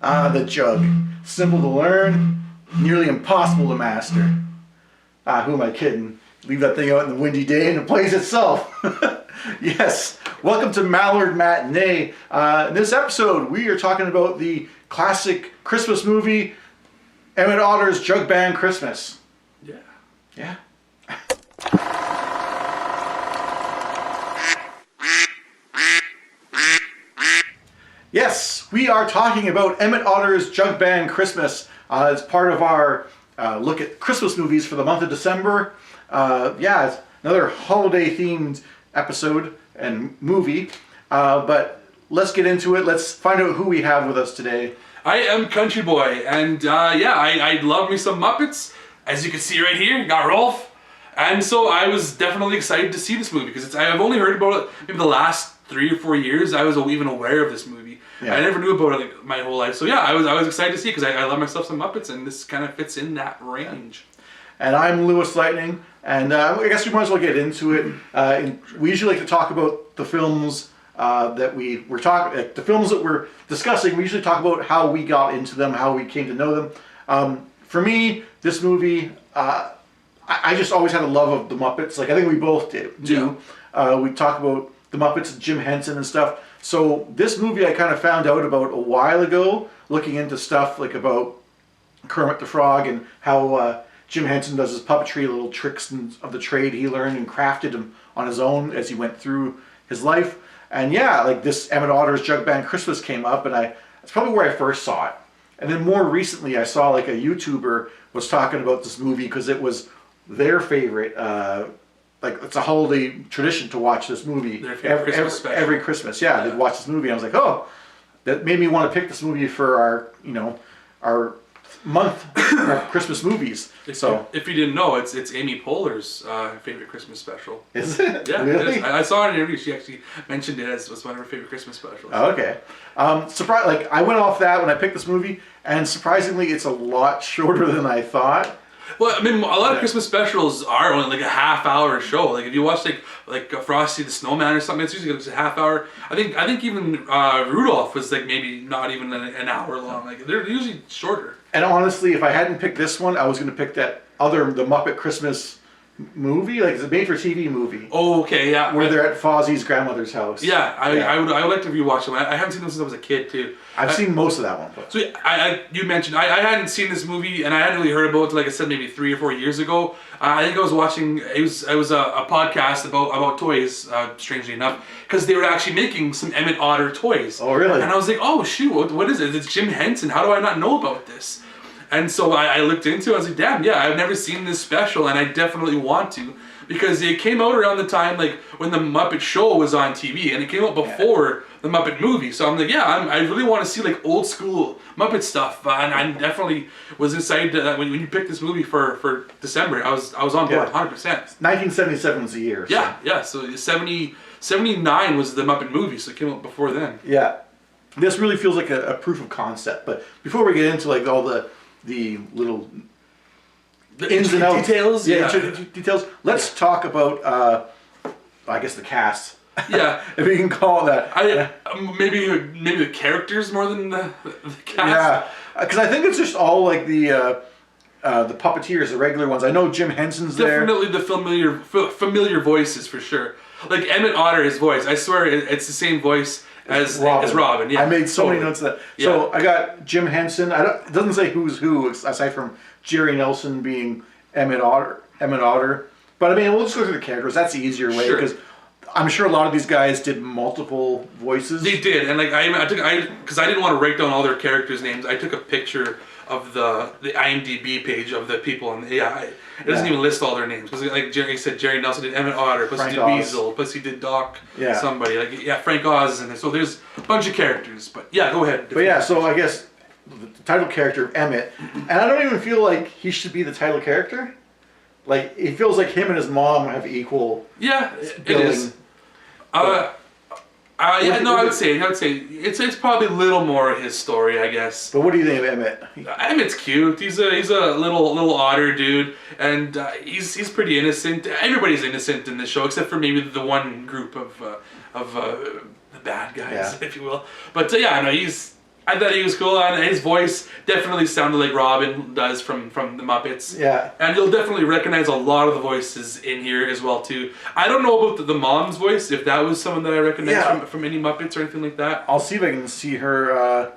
The jug. Simple to learn, nearly impossible to master. Who am I kidding? Leave that thing out in the windy day and it plays itself. Yes. Welcome to Mallard Matinee. In this episode, we are talking about the classic Christmas movie, Emmet Otter's Jug-Band Christmas. Yeah. Yeah. Yes, we are talking about Emmet Otter's Jug-Band Christmas as part of our look at Christmas movies for the month of December. Yeah, it's another holiday-themed episode and movie. But let's get into it. Let's find out who we have with us today. I am Country Boy, and I love me some Muppets. As you can see right here, got Rolf. And so I was definitely excited to see this movie because I've only heard about it maybe the last 3 or 4 years. I was even aware of this movie. Yeah. I never knew about it like my whole life. So yeah, I was excited to see it because I love myself some Muppets, and this kind of fits in that range. And I'm Lewis Lightning, and I guess we might as well get into it. We usually like to talk about the films that we're talking, the films that we're discussing. We usually talk about how we got into them, how we came to know them. For me, this movie, I just always had a love of the Muppets. Like I think we both do. Yeah. We talk about the Muppets, Jim Henson and stuff. So this movie I kind of found out about a while ago, looking into stuff like about Kermit the Frog and how Jim Henson does his puppetry, little tricks of the trade he learned and crafted them on his own as he went through his life. And yeah, like this Emmet Otter's Jug-Band Christmas came up, and that's probably where I first saw it. And then more recently I saw like a YouTuber was talking about this movie because it was their favorite, like it's a holiday tradition to watch this movie every Christmas. Yeah, they'd watch this movie and I was like, oh, that made me want to pick this movie for our month of Christmas movies. If you didn't know, it's Amy Poehler's favorite Christmas special. Is it? Yeah, really? It is. I saw it in an interview. She actually mentioned it as one of her favorite Christmas specials. Oh, okay. Like I went off that when I picked this movie, and surprisingly, it's a lot shorter than I thought. Well, I mean, a lot of Christmas specials are only like a half-hour show. Like if you watch like Frosty the Snowman or something, it's usually a half hour. I think even Rudolph was like maybe not even an hour long. Like they're usually shorter. And honestly, if I hadn't picked this one, I was going to pick the Muppet Christmas movie, like it's a made-for-TV movie. Oh, okay, yeah. Where they're at Fozzie's grandmother's house. Yeah, I would like to rewatch it. I haven't seen this since I was a kid too. I've seen most of that one. But. So you mentioned I hadn't seen this movie, and I hadn't really heard about it, like I said, maybe 3 or 4 years ago. I think I was watching. It was a podcast about toys. Strangely enough, because they were actually making some Emmet Otter toys. Oh, really? And I was like, oh shoot, what is it? It's Jim Henson. How do I not know about this? And so I looked into it. I was like, damn, yeah, I've never seen this special, and I definitely want to, because it came out around the time like when the Muppet Show was on TV, and it came out before the Muppet movie. So I'm like, yeah, I really want to see like old school Muppet stuff, and I definitely was excited that when you picked this movie for December, I was on board 100%. 1977 was the year. So. Yeah. So 79 was the Muppet movie, so it came out before then. Yeah, this really feels like a proof of concept. But before we get into like all the little ins and outs, details. Details. Let's talk about, I guess, the cast. Yeah, if you can call it that. Maybe the characters more than the cast. Yeah, because I think it's just all like the puppeteers, the regular ones. I know Jim Henson's there. Definitely the familiar voices for sure. Like Emmet Otter, his voice. I swear it's the same voice as Robin. Yeah, I made so many notes of that. Yeah. So I got Jim Henson. It doesn't say who's who aside from Jerry Nelson being Emmet Otter. But I mean, we'll just go through the characters. That's the easier way because I'm sure a lot of these guys did multiple voices. They did, and like because I didn't want to write down all their characters' names. I took a picture of the IMDb page of the people, and it doesn't even list all their names. Because like Jerry said, Jerry Nelson did Emmet Otter, plus he did Weasel, plus he did Doc, somebody. Frank Oz is in there. So there's a bunch of characters. But yeah, go ahead. But yeah, so I guess the title character of Emmet, and I don't even feel like he should be the title character. Like it feels like him and his mom have equal. Yeah, it is. I would say it's probably a little more his story, I guess. But what do you think of Emmet? Emmet's cute. He's a little otter dude, and he's pretty innocent. Everybody's innocent in this show, except for maybe the one group of the bad guys, if you will. But he's I thought he was cool, and his voice definitely sounded like Robin does from the Muppets. Yeah. And you'll definitely recognize a lot of the voices in here as well too. I don't know about the mom's voice, if that was someone that I recognized from any Muppets or anything like that. I'll see if I can see her.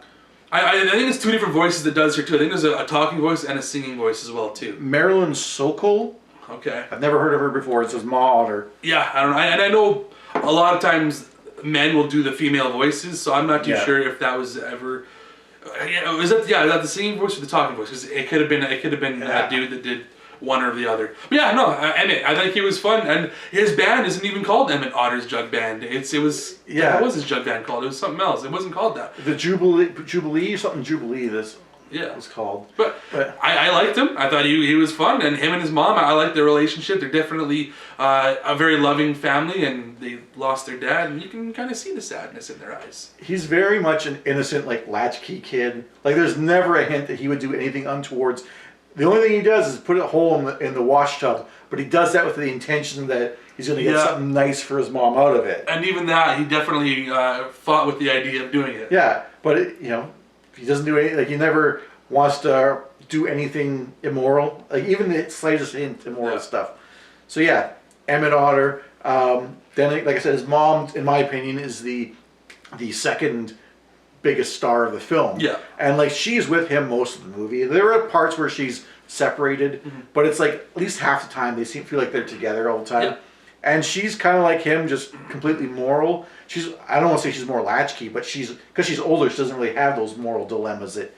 I think it's two different voices that does her too. I think there's a talking voice and a singing voice as well too. Marilyn Sokol. Okay. I've never heard of her before. It says Ma Otter. Yeah, I don't know. And I know a lot of times men will do the female voices, so I'm not too sure if that was ever. Was that the singing voice or the talking voice? Because it could have been a dude that did one or the other. But yeah, no, Emmet. I think he was fun, and his band isn't even called Emmet Otter's Jug-Band. What was his Jug-Band called? It was something else. It wasn't called that. The Jubilee, something Jubilee. This was called. But I liked him. I thought he was fun, and him and his mom, I liked their relationship. They're definitely a very loving family, and they lost their dad, and you can kind of see the sadness in their eyes. He's very much an innocent, like, latchkey kid. Like, there's never a hint that he would do anything untowards. The only thing he does is put a hole in the wash tub, but he does that with the intention that he's going to get something nice for his mom out of it. And even that, he definitely fought with the idea of doing it. Yeah, but he doesn't do anything. Like, he never wants to do anything immoral. Like, even the slightest hint immoral stuff. So yeah, Emmet Otter. Then, like I said, his mom, in my opinion, is the second biggest star of the film. Yeah. And like, she's with him most of the movie. There are parts where she's separated, but it's like at least half the time they feel like they're together all the time. Yeah. And she's kind of like him, just completely moral. I don't want to say she's more latchkey, but because she's older, she doesn't really have those moral dilemmas that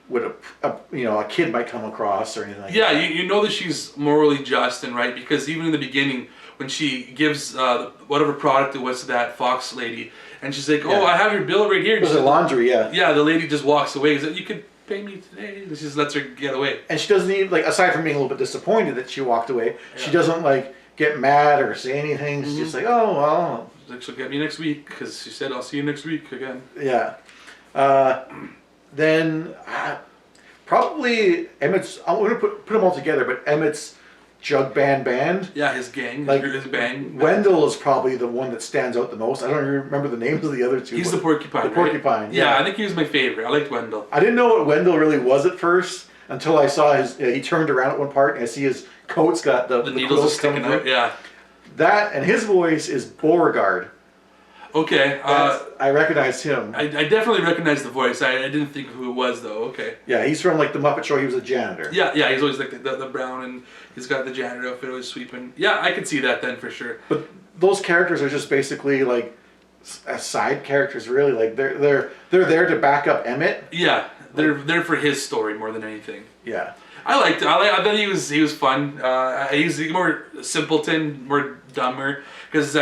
would a kid might come across or anything like that. Yeah, you know that she's morally just and right, because even in the beginning, when she gives whatever product it was to that Fox lady, and she's like, "Oh, I have your bill right here." It was a laundry, yeah. Yeah, the lady just walks away. She's like, "You could pay me today." She just lets her get away. And she doesn't even, like, aside from being a little bit disappointed that she walked away, she doesn't like get mad or say anything. She's just like, "Oh well." She's like, "She'll get me next week," because she said, "I'll see you next week again." Yeah. Then probably Emmett's. I'm going to put them all together, but Emmett's Jug-Band band. Yeah, his gang, like his bang. Wendell is probably the one that stands out the most. I don't even remember the names of the other two. He's the porcupine. The porcupine. Right? Yeah, I think he was my favorite. I liked Wendell. I didn't know what Wendell really was at first until I saw he turned around at one part and I see his coat's got the needles sticking out. Yeah. That and his voice is Beauregard. Okay. I recognized him. I definitely recognized the voice. I didn't think of who it was though. Okay. Yeah, he's from like the Muppet Show. He was a janitor. Yeah, he's always like the brown, and he's got the janitor outfit, always sweeping. Yeah, I could see that then for sure. But those characters are just basically like side characters, really. Like they're there to back up Emmet. Yeah, they're there for his story more than anything. Yeah. I liked it. I thought he was fun. He's more simpleton, more dumber, because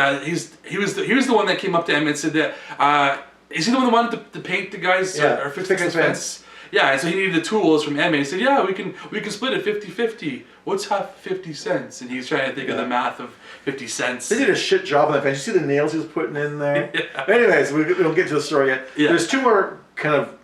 he was the one that came up to Emmet and said that is he the one that wanted to paint the guys or fix the fence? Yeah, and so he needed the tools from Emmet. He said, "Yeah, we can split it 50-50. What's half 50 cents?" And he's trying to think of the math of 50 cents. They did a shit job on that fence. You see the nails he was putting in there. Anyways, we don't get to the story yet. Yeah. There's two more kind of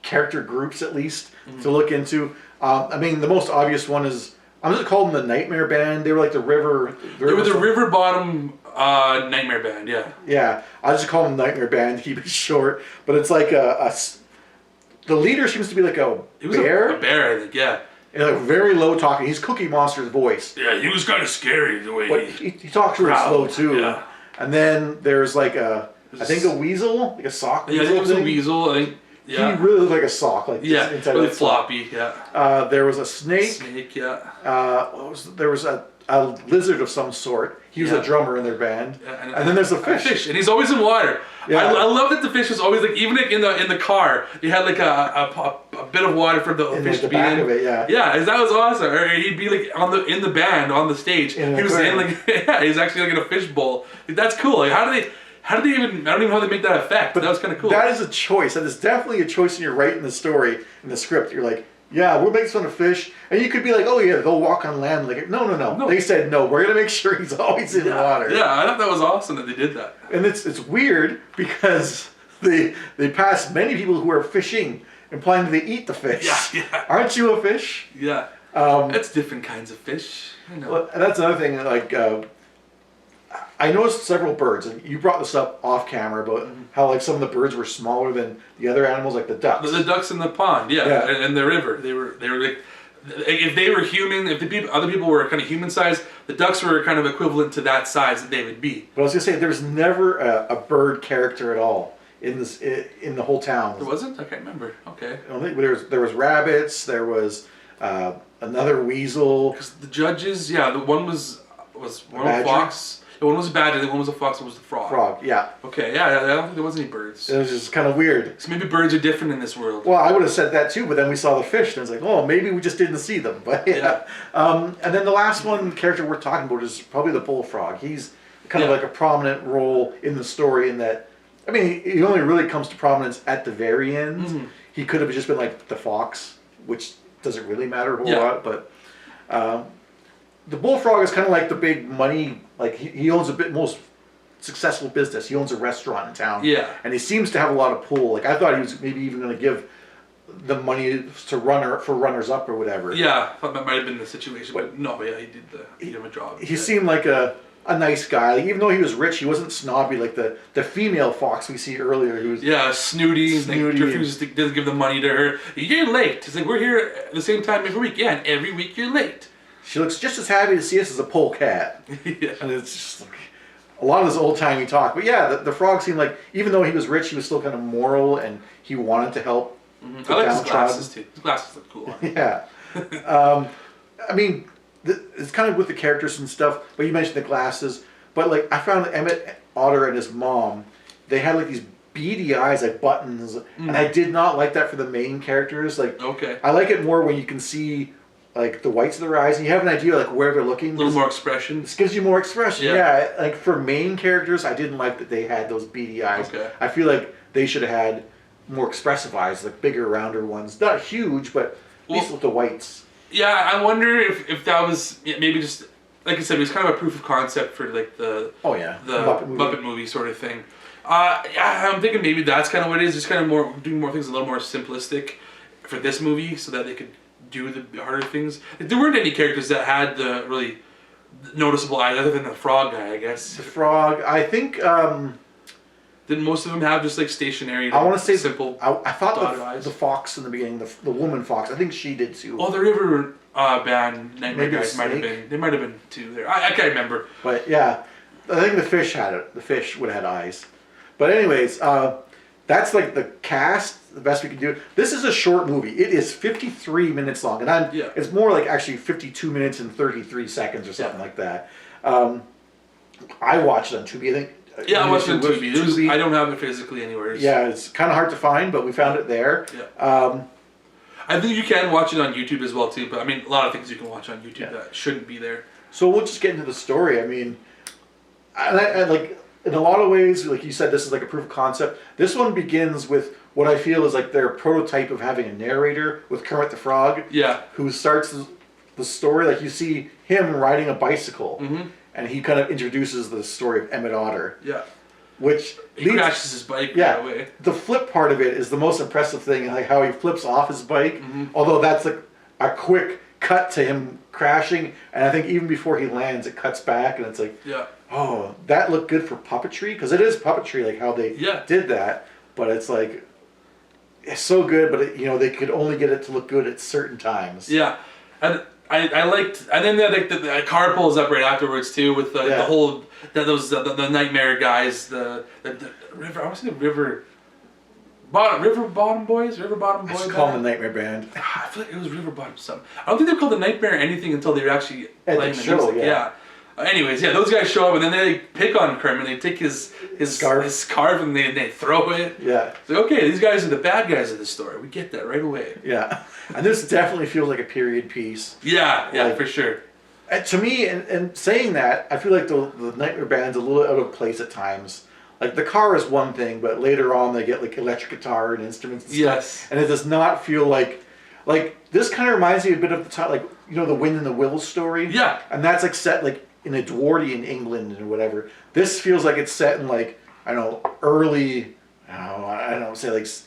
character groups at least to look into. I mean, the most obvious one is, I'm just calling them the Nightmare Band. They were like the river. They were the River Bottom Nightmare Band, yeah. Yeah, I just call them Nightmare Band to keep it short. But it's like the leader seems to be like a bear. A bear, I think, yeah. And like very low talking. He's Cookie Monster's voice. Yeah, he was kind of scary the way but he talks really slow too. Yeah. And then there's like I think a weasel, like a sock. Yeah, I think it was a weasel. I think. Yeah. He really looked like a sock, like inside really of floppy. Yeah. There was a snake. Snake, yeah. There was a lizard of some sort. He was a drummer in their band. Yeah, and then there's a fish. And he's always in water. Yeah. I love that the fish was always like, even in the car, you had like a bit of water for the fish to be in. Of it, yeah. Yeah, that was awesome. Or he'd be like in the band on the stage. He was in like he's actually like in a fish bowl. Like, that's cool. Like how do they even? I don't even know how they make that effect. But that was kind of cool. That is a choice. That is definitely a choice when you're writing the story in the script. You're like, yeah, we'll make fun of fish, and you could be like, oh yeah, they'll walk on land. Like, no. They said no. We're gonna make sure he's always in water. Yeah, I thought that was awesome that they did that. And it's weird because they pass many people who are fishing, implying that they eat the fish. Yeah. Aren't you a fish? Yeah. It's different kinds of fish. I know. Well, and that's another thing. Like, I noticed several birds, and you brought this up off camera about how like some of the birds were smaller than the other animals, like the ducks. The ducks in the pond, yeah. And the river. They were like, if they were human, if other people were kind of human size, the ducks were kind of equivalent to that size that they would be. But I was gonna say, there's never a bird character at all in the whole town. There wasn't? I can't remember. Okay. I don't think there was rabbits. There was another weasel. Because the judges, the one was one badger? a fox. The one was a badger. The one was a fox. One was the frog. Frog, yeah. Okay, yeah. I don't think there was any birds. It was just kind of weird. So maybe birds are different in this world. Well, I would have said that too, but then we saw the fish, and it's like, oh, maybe we just didn't see them. But yeah. And then the last one character we're talking about is probably the bullfrog. He's kind of like a prominent role in the story in that. I mean, he only really comes to prominence at the very end. Mm-hmm. He could have just been like the fox, which doesn't really matter a whole lot, but. The bullfrog is kind of like the big money, like he owns most successful business. He owns a restaurant in town. Yeah. And he seems to have a lot of pull. Like I thought he was maybe even going to give the money to runners up or whatever. Yeah, I thought that might have been the situation, but no, yeah, he did him a job. He seemed like a nice guy. Like, even though he was rich, he wasn't snobby like the female fox we see earlier who's snooty. Like, refuses to doesn't give the money to her. You're late. It's like we're here at the same time every week. Yeah, and every week you're late. She looks just as happy to see us as a polecat. Yeah. And it's just like a lot of this old-timey talk. But yeah, the frog seemed like, even though he was rich, he was still kind of moral and he wanted to help. Mm-hmm. I like his glasses too. His glasses look cool. Yeah. I mean, it's kind of with the characters and stuff, but you mentioned the glasses. But like, I found Emmet Otter and his mom, they had like these beady eyes, like buttons. And I did not like that for the main characters. Like, okay. I like it more when you can see like the whites of their eyes, and you have an idea like where they're looking. A little more expression. This gives you more expression. Yeah. Like for main characters, I didn't like that they had those beady eyes. Okay. I feel like they should have had more expressive eyes, like bigger, rounder ones. Not huge, but at least with the whites. Yeah, I wonder if that was maybe just like I said, it was kind of a proof of concept for like the Muppet movie sort of thing. I'm thinking maybe that's kind of what it is. Just kind of more doing more things a little more simplistic for this movie, so that they could do the harder things. There weren't any characters that had the really noticeable eyes other than the frog guy, I guess. The frog, I think. Didn't most of them have just like stationary? Like, I want to say simple. I thought the fox in the beginning, the woman fox. I think she did too. Oh, the river band nightmare guys might have been. They might have been too there. I can't remember. But yeah, I think the fish had it. The fish would have had eyes. But anyways, that's like the cast. The best we can do. This is a short movie. It is 53 minutes long, and it's more like actually 52 minutes and 33 seconds or something like that. I watched it on Tubi, I think. Yeah, I watched it on Tubi. I don't have it physically anywhere. Yeah, it's kind of hard to find, but we found it there. Yeah. I think you can watch it on YouTube as well too, but I mean, a lot of things you can watch on YouTube that shouldn't be there. So we'll just get into the story. I mean, I like in a lot of ways, like you said, this is like a proof of concept. This one begins with what I feel is like their prototype of having a narrator with Kermit the Frog. Yeah. Who starts the story, like you see him riding a bicycle. Mm-hmm. And he kind of introduces the story of Emmet Otter. Yeah. Which he crashes his bike right away. The flip part of it is the most impressive thing, like how he flips off his bike. Mm-hmm. Although that's like a quick cut to him crashing, and I think even before he lands, it cuts back, and it's like, oh, that looked good for puppetry, because it is puppetry, like how they did that. But it's like, it's so good, but they could only get it to look good at certain times. Yeah, and I liked, and then the car pulls up right afterwards too with the whole the nightmare guys, the river. I want to say the river bottom boys. I just call them the Nightmare Band. I feel like it was river bottom something. I don't think they were called the Nightmare anything until they were actually playing the show. music. Yeah. Anyways, those guys show up and then they pick on Kermit. They take his scarf and they throw it. Yeah. It's like, okay, these guys are the bad guys of the story. We get that right away. Yeah. And this definitely feels like a period piece. Yeah, for sure. To me, and saying that, I feel like the Nightmare Band's a little out of place at times. Like the car is one thing, but later on they get like electric guitar and instruments and stuff. And it does not feel like this kind of reminds me a bit of the time, like, the Wind in the Willows story. Yeah. And that's like set like in Edwardian England or whatever. This feels like it's set in like, I don't know, early 1800s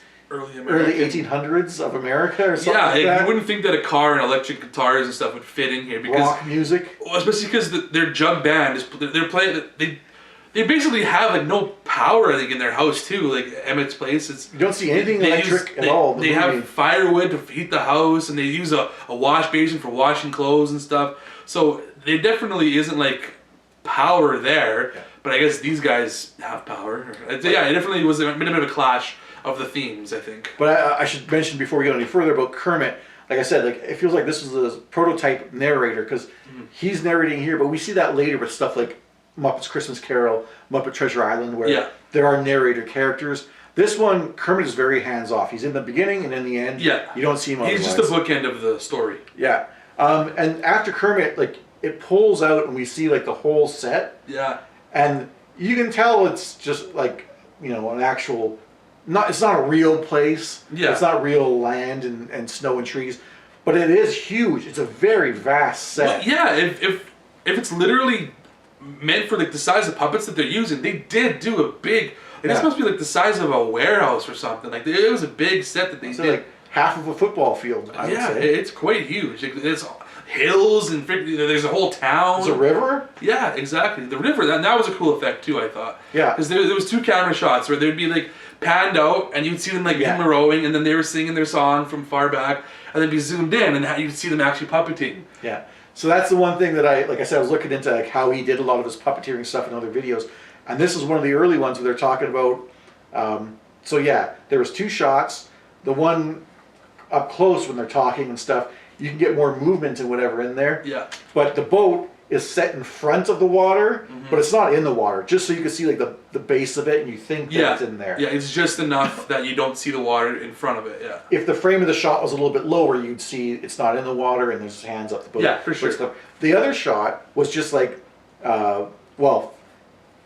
of America or something like that. Yeah, you wouldn't think that a car and electric guitars and stuff would fit in here because rock music. Well, especially because their Jug-Band is they're playing They basically have like no power, I think, in their house too. Like Emmett's place, you don't see anything electric at all. They have firewood to heat the house, and they use a wash basin for washing clothes and stuff. So there definitely isn't like power there. Yeah. But I guess these guys have power. Yeah, it definitely was a bit of a clash of the themes, I think. But I should mention before we go any further about Kermit. Like I said, like it feels like this is a prototype narrator because he's narrating here, but we see that later with stuff like Muppet's Christmas Carol, Muppet Treasure Island, where there are narrator characters. This one, Kermit is very hands-off. He's in the beginning and in the end. Yeah. You don't see him otherwise. He's just the bookend of the story. Yeah. And after Kermit, like, it pulls out and we see, like, the whole set. Yeah. And you can tell it's just, like, you know, an actual... it's not a real place. Yeah. It's not real land and snow and trees. But it is huge. It's a very vast set. Well, yeah. If it's literally meant for, like, the size of puppets that they're using, they did do a big... This must be like the size of a warehouse or something. Like it was a big set that they did. Like half of a football field, I would say. It's quite huge. It's hills and there's a whole town. There's a river? Yeah, exactly. The river, that was a cool effect too, I thought. Yeah. Because there was 2 camera shots where there'd be like panned out and you'd see them like in rowing and then they were singing their song from far back and then be zoomed in and you'd see them actually puppeting. Yeah. So that's the one thing that I was looking into like how he did a lot of his puppeteering stuff in other videos. And this is one of the early ones where they're talking about, there was 2 shots. The one up close when they're talking and stuff, you can get more movement and whatever in there. Yeah. But the boat is set in front of the water, but it's not in the water, just so you can see like the base of it and you think that it's in there. Yeah, it's just enough that you don't see the water in front of it, yeah. If the frame of the shot was a little bit lower, you'd see it's not in the water and there's hands up the boat. Yeah, for sure. The other shot was just like,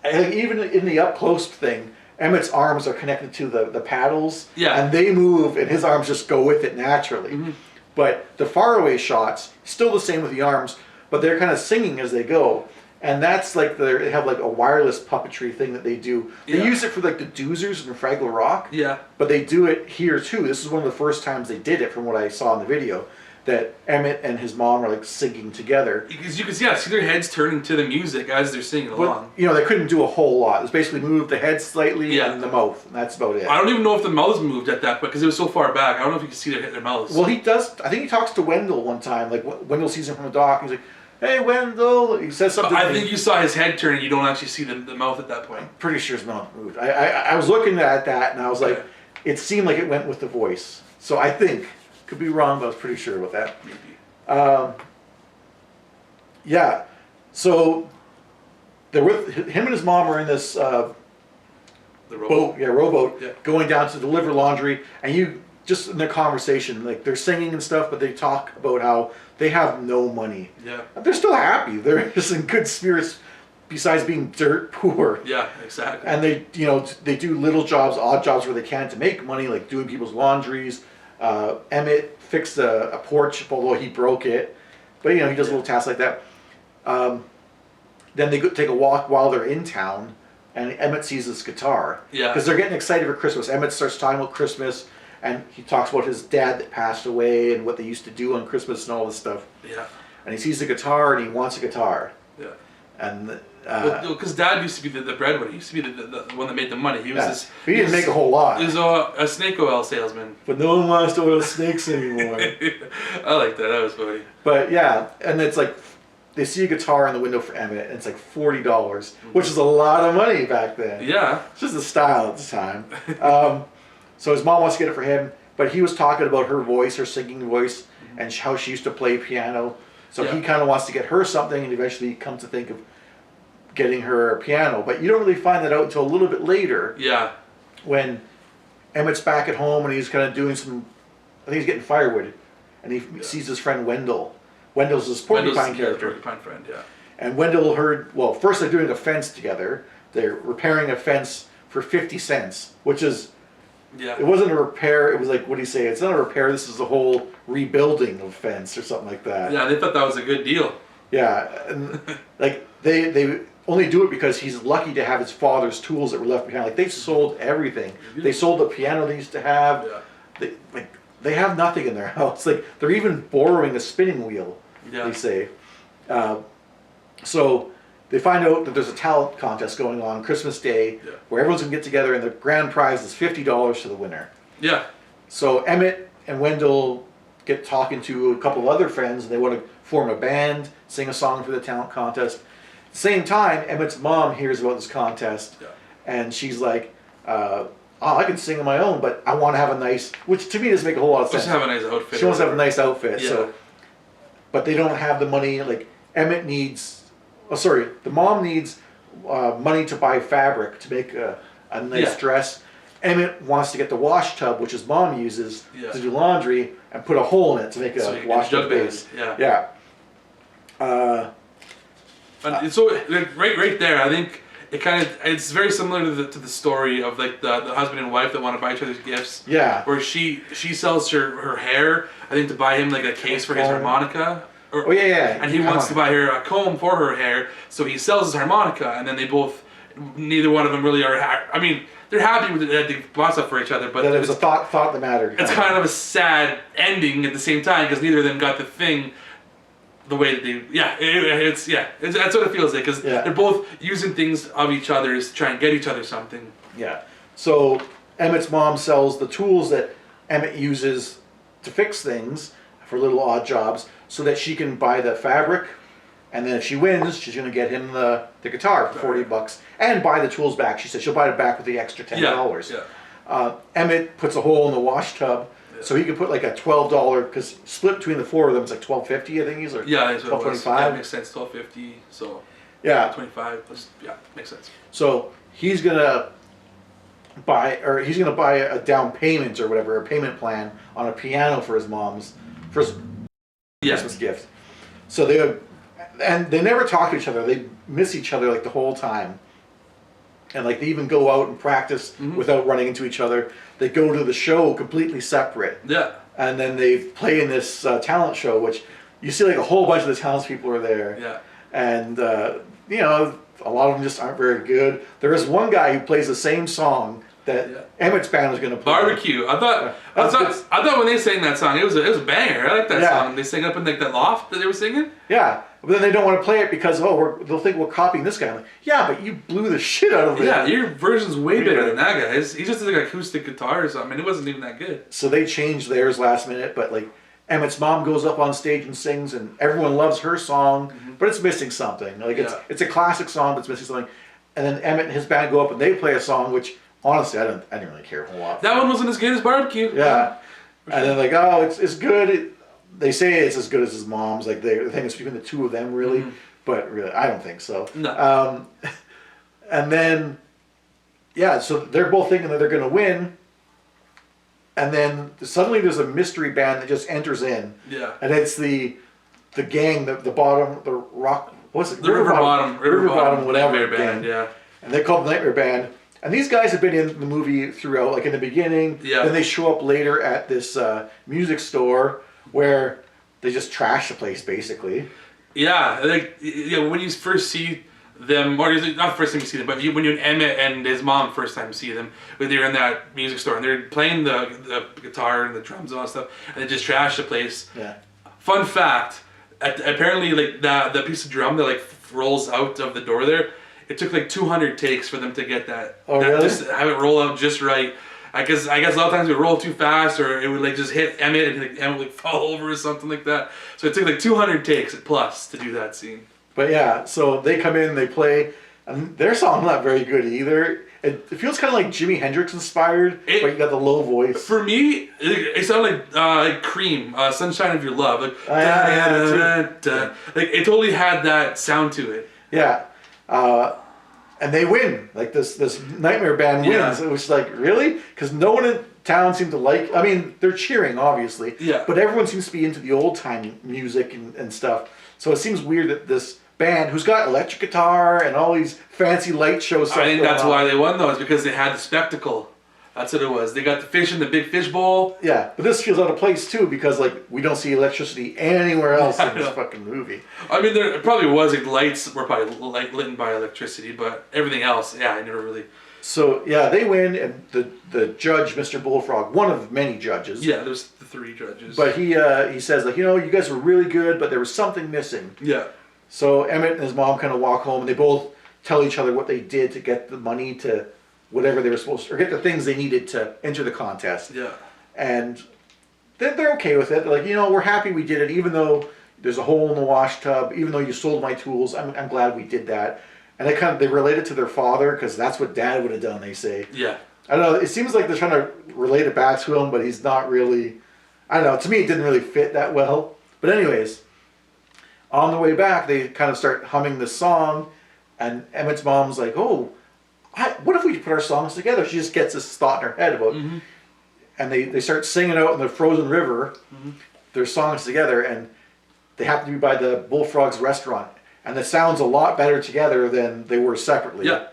even in the up close thing, Emmett's arms are connected to the paddles, and they move, and his arms just go with it naturally. But the faraway shots, still the same with the arms, but they're kind of singing as they go, and that's like they have like a wireless puppetry thing that they do. They use it for like the Doozers and Fraggle Rock, but they do it here too. This is one of the first times they did it, from what I saw in the video. That Emmet and his mom are like singing together. Because you can see their heads turning to the music as they're singing along. You know, they couldn't do a whole lot. It was basically move the head slightly and the mouth. And that's about it. I don't even know if the mouths moved at that point because it was so far back. I don't know if you can see their mouths. Well, he does. I think he talks to Wendell one time. Like Wendell sees him from the dock. And he's like, "Hey, Wendell." He says something. I think you saw his head turn. You don't actually see the mouth at that point. I'm pretty sure his mouth moved. I was looking at that and I was like, it seemed like it went with the voice. So I think, could be wrong, but I was pretty sure about that. Maybe. So they're with him and his mom are in this rowboat, going down to deliver laundry, and you just in their conversation, like they're singing and stuff, but they talk about how they have no money. Yeah, they're still happy. They're just in good spirits, besides being dirt poor. Yeah, exactly. And they do little jobs, odd jobs where they can to make money, like doing people's laundries. Emmet fixed a porch, although he broke it. But, he does little tasks like that. Then they go take a walk while they're in town, and Emmet sees this guitar. Yeah. Because they're getting excited for Christmas. Emmet starts talking about Christmas, and he talks about his dad that passed away and what they used to do on Christmas and all this stuff. Yeah. And he sees the guitar, and he wants a guitar. Yeah. And... because Dad used to be the breadwinner. He used to be the one that made the money. He was he didn't make a whole lot. He was a snake oil salesman. But no one wants to oil snakes anymore. I like that. That was funny. But yeah, and it's like they see a guitar in the window for Emmet, and it's like $40, which is a lot of money back then. Yeah, it's just the style at the time. So his mom wants to get it for him, but he was talking about her voice, her singing voice, and how she used to play piano. So he kind of wants to get her something, and eventually comes to think of getting her a piano, but you don't really find that out until a little bit later. Yeah. When Emmet's back at home and he's kind of doing some, I think he's getting firewood, and he sees his friend Wendell. Wendell's his porcupine character. Porcupine friend, yeah. And Wendell heard, first they're doing a fence together. They're repairing a fence for 50 cents, which is, it wasn't a repair, it was like, what do you say? It's not a repair, this is a whole rebuilding of fence or something like that. Yeah, they thought that was a good deal. Yeah, and like they only do it because he's lucky to have his father's tools that were left behind. Like they sold everything. They sold the piano they used to have. Yeah. They have nothing in their house. Like they're even borrowing a spinning wheel. Yeah. They say. So they find out that there's a talent contest going on Christmas Day where everyone's going to get together and the grand prize is $50 to the winner. Yeah. So Emmett and Wendell get talking to a couple of other friends and they want to form a band, sing a song for the talent contest. At the same time, Emmett's mom hears about this contest and she's like, I can sing on my own, but I want to have a nice, which to me doesn't make a whole lot of sense. She wants to have a nice outfit. She wants to have a nice outfit. Yeah. So, but they don't have the money. Like Emmett needs, the mom needs money to buy fabric to make a nice dress. Emmett wants to get the wash tub, which his mom uses to do laundry, and put a hole in it to make a wash tub base. Yeah. And so right there, I think it's very similar to the story of like the husband and wife that want to buy each other's gifts. Yeah. Where she sells her hair, I think, to buy him like a case for his harmonica. And he wants to buy her a comb for her hair, so he sells his harmonica, and then neither one of them really are. I mean, they're happy with it, that they bought stuff for each other, but it was a thought that mattered. It's kind of a sad ending at the same time because neither of them got the thing the way that they. That's what it feels like because they're both using things of each other's to try and get each other something. Yeah. So Emmett's mom sells the tools that Emmett uses to fix things for little odd jobs, so that she can buy the fabric, and then if she wins, she's going to get him the guitar for $40 and buy the tools back. She said she'll buy it back with the extra $10. Emmett puts a hole in the wash tub, so he can put like a $12 because split between the four of them it's like $12.50. I think he's like $12.25. Yeah, makes sense. $12.50. So $25. Makes sense. So he's gonna buy a down payment or whatever, a payment plan on a piano for his mom's first Christmas gift. So they never talk to each other. They miss each other like the whole time. And like they even go out and practice without running into each other. They go to the show completely separate. Yeah. And then they play in this talent show, which you see like a whole bunch of the townspeople are there. Yeah. And a lot of them just aren't very good. There is one guy who plays the same song that Emmett's band was going to play. Barbecue. I thought when they sang that song, it was a banger. I like that song. They sang up in like that loft that they were singing. Yeah, but then they don't want to play it because they'll think we're copying this guy. I'm like, yeah, but you blew the shit out of it. Yeah, your version's way better than that guy's. He just did like acoustic guitar or something. It wasn't even that good. So they changed theirs last minute, but like Emmett's mom goes up on stage and sings, and everyone loves her song, but it's missing something. Like it's a classic song, but it's missing something. And then Emmett and his band go up and they play a song which. Honestly, I didn't really care a whole lot. That one wasn't as good as Barbecue. Yeah. And then like, oh, it's good. They say it's as good as his mom's. Like they think it's between the two of them really, but really, I don't think so. No. And then, so they're both thinking that they're going to win. And then suddenly there's a mystery band that just enters in. Yeah. And it's the gang, the bottom, the rock. What's it? The River Bottom, whatever Nightmare Band. Yeah. And they call it the Nightmare Band. And these guys have been in the movie throughout, like in the beginning. Yeah. Then they show up later at this music store where they just trash the place, basically. Yeah, like when you first see them, or not the first time you see them, but when you and Emmett and his mom first time see them, when they're in that music store and they're playing the guitar and the drums and all that stuff, and they just trash the place. Yeah. Fun fact: apparently, like the piece of drum that like rolls out of the door there. It took like 200 takes for them to get that. Oh, really? Just have it roll out just right. I guess a lot of times it would roll too fast, or it would like just hit Emmett and like, Emmett would like fall over or something like that. So it took like 200 takes plus to do that scene. But yeah, so they come in, they play, and their song's not very good either. It feels kind of like Jimi Hendrix inspired, but you got the low voice. For me, it sounded like Cream, "Sunshine of Your Love." Like, like it totally had that sound to it. Yeah. And they win. Like this Nightmare Band wins. It was like, really? Because no one in town seemed to like. I mean, they're cheering, obviously. Yeah. But everyone seems to be into the old time music and stuff. So it seems weird that this band, who's got electric guitar and all these fancy light shows. I think that's why they won, though, is because they had the spectacle. That's what it was. They got the fish in the big fish bowl. Yeah, but this feels out of place too because like we don't see electricity anywhere else in this fucking movie. I mean, there probably was like lights were probably lit by electricity, but everything else, I never really. So they win, and the judge, Mr. Bullfrog, one of many judges. Yeah, there's the 3 judges. But he says like, you guys were really good, but there was something missing. Yeah. So Emmett and his mom kind of walk home, and they both tell each other what they did to get the money to whatever they were supposed to, or get the things they needed to enter the contest. Yeah. And they're okay with it. They're like, we're happy we did it, even though there's a hole in the wash tub, even though you sold my tools. I'm glad we did that. And they relate it to their father, because that's what Dad would have done, they say. Yeah. I don't know, it seems like they're trying to relate it back to him, but he's not really, I don't know, to me it didn't really fit that well. But anyways, on the way back, they kind of start humming this song, and Emmett's mom's like, oh, what if we put our songs together? She just gets this thought in her head about, and they start singing out in the frozen river, their songs together, and they happen to be by the Bullfrog's restaurant, and it sounds a lot better together than they were separately. Yeah.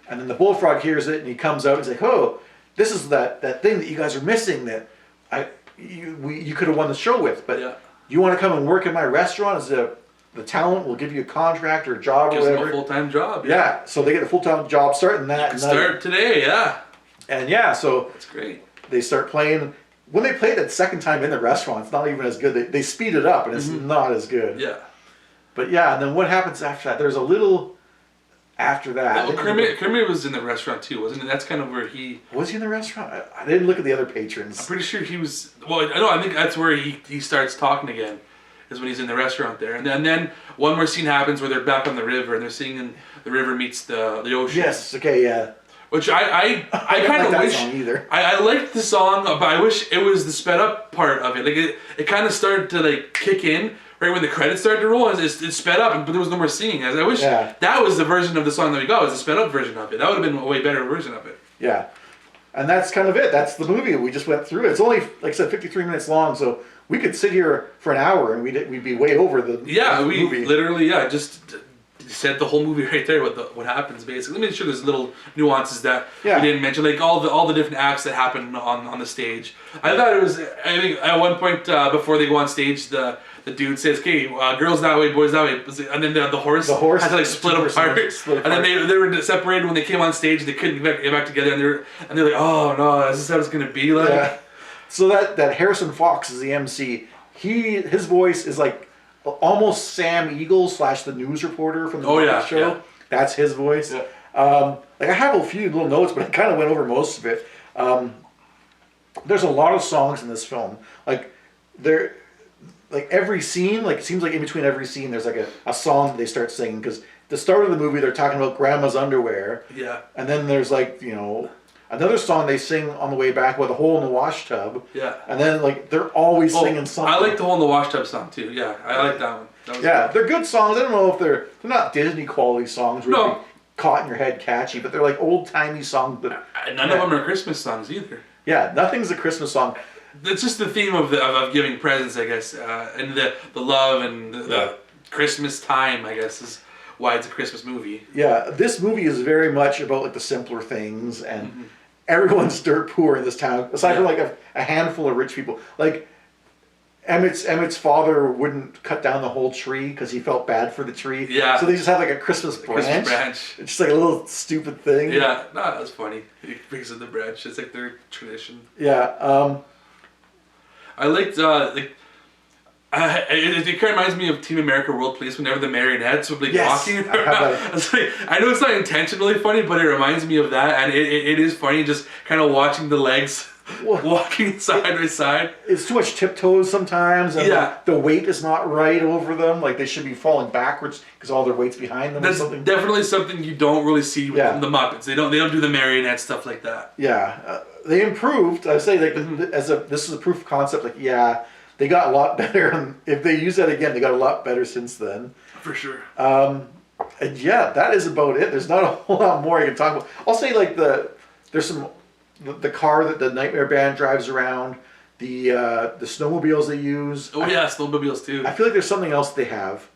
And then the Bullfrog hears it, and he comes out and he's like, oh, this is that thing that you guys are missing that you could have won the show with, but you want to come and work in my restaurant as the talent, we'll give you a contract or a job or whatever. Gives them a full-time job. Yeah, so they get a full-time job starting that. Start today, yeah. And so that's great. They start playing. When they play that second time in the restaurant, it's not even as good. They speed it up, and it's not as good. Yeah. But yeah, and then what happens after that? There's a little after that. Well, Kermit was in the restaurant too, wasn't he? That's kind of where he... Was he in the restaurant? I didn't look at the other patrons. I'm pretty sure he was... Well, I think that's where he starts talking again, is when he's in the restaurant there. And then one more scene happens where they're back on the river, and they're singing The River Meets the Ocean. Yes, okay, yeah. Which I kind of wish... Song either. I liked the song, but I wish it was the sped up part of it. Like it kind of started to like kick in right when the credits started to roll. It sped up, but there was no more singing. I wish that was the version of the song that we got, was the sped up version of it. That would have been a way better version of it. Yeah. And that's kind of it. That's the movie. We just went through it. It's only, like I said, 53 minutes long, so we could sit here for an hour and we'd be way over the movie. Literally, just said the whole movie right there. What happens basically. Let me sure there's little nuances that we didn't mention, like all the different acts that happen on the stage. I thought it was. I think at one point before they go on stage, the dude says, "Okay, girls that way, boys that way," and then the horse had to like split apart. And then they were separated when they came on stage. They couldn't get back together, and they're like, "Oh no, is this how it's gonna be like?" Yeah. So that Harrison Fox is the MC. His voice is like almost Sam Eagle / the news reporter from the Muppet Show. Yeah. That's his voice. Yeah. Like I have a few little notes, but I kind of went over most of it. There's a lot of songs in this film. Like every scene, like it seems like in between every scene, there's like a song that they start singing, because the start of the movie they're talking about grandma's underwear. Yeah. And then there's like another song they sing on the way back with a hole in the wash tub. Yeah. And then like they're always singing something. I like the hole in the wash tub song too. Yeah, I like that one. They're good songs. I don't know if they're not Disney quality songs. Really caught in your head catchy, but they're like old timey songs. But none of them are Christmas songs either. Yeah, nothing's a Christmas song. It's just the theme of giving presents, I guess, and the love and the Christmas time, I guess, is why it's a Christmas movie. Yeah, this movie is very much about like the simpler things, and everyone's dirt poor in this town, aside from like a handful of rich people. Like Emmett's father wouldn't cut down the whole tree because he felt bad for the tree. Yeah. So they just have like a Christmas branch. It's just like a little stupid thing. Yeah, no, that's funny. He brings in the branch. It's like their tradition. Yeah. I liked it kind of reminds me of Team America World Police whenever the marionettes would be walking around. I know it's not intentionally funny, but it reminds me of that, and it is funny just kind of watching the legs walking side by side. It's too much tiptoes sometimes, and the weight is not right over them. Like they should be falling backwards because all their weight's behind them. That's definitely something you don't really see with the Muppets. They don't do the marionette stuff like that. Yeah, they improved. I say like this is a proof of concept. Like they got a lot better, and if they use that again, they got a lot better since then. For sure. And that is about it. There's not a whole lot more I can talk about. I'll say like there's some. The car that the Nightmare Band drives around, the snowmobiles they use. Oh yeah, snowmobiles too. I feel like there's something else they have,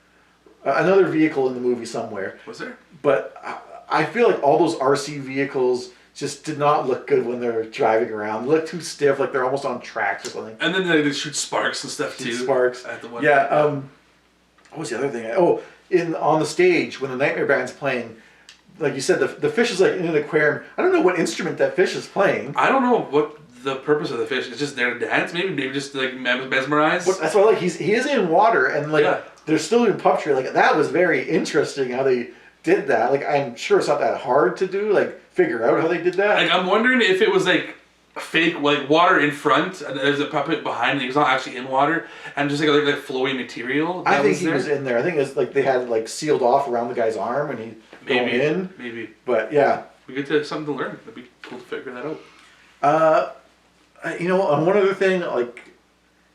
another vehicle in the movie somewhere. Was there? But I feel like all those RC vehicles just did not look good when they're driving around. They look too stiff, like they're almost on tracks or something. And then they shoot sparks and stuff too. Sparks. At the one. Yeah. What was the other thing? On the stage when the Nightmare Band's playing. Like you said, the fish is like in an aquarium. I don't know what instrument that fish is playing. I don't know what the purpose of the fish is. Just there to dance, maybe just like mesmerized. But that's why he is in water, and like they're still doing puppetry. Like that was very interesting how they did that. Like I'm sure it's not that hard to do. Like figure out how they did that. Like I'm wondering if it was like fake, like water in front, and there's a puppet behind. He's not actually in water, and just like flowy material. I think he was in there. I think it's like they had like sealed off around the guy's arm, and he going in. Maybe. But yeah, we get to something to learn. It'd be cool to figure that out. You know, one other thing, like,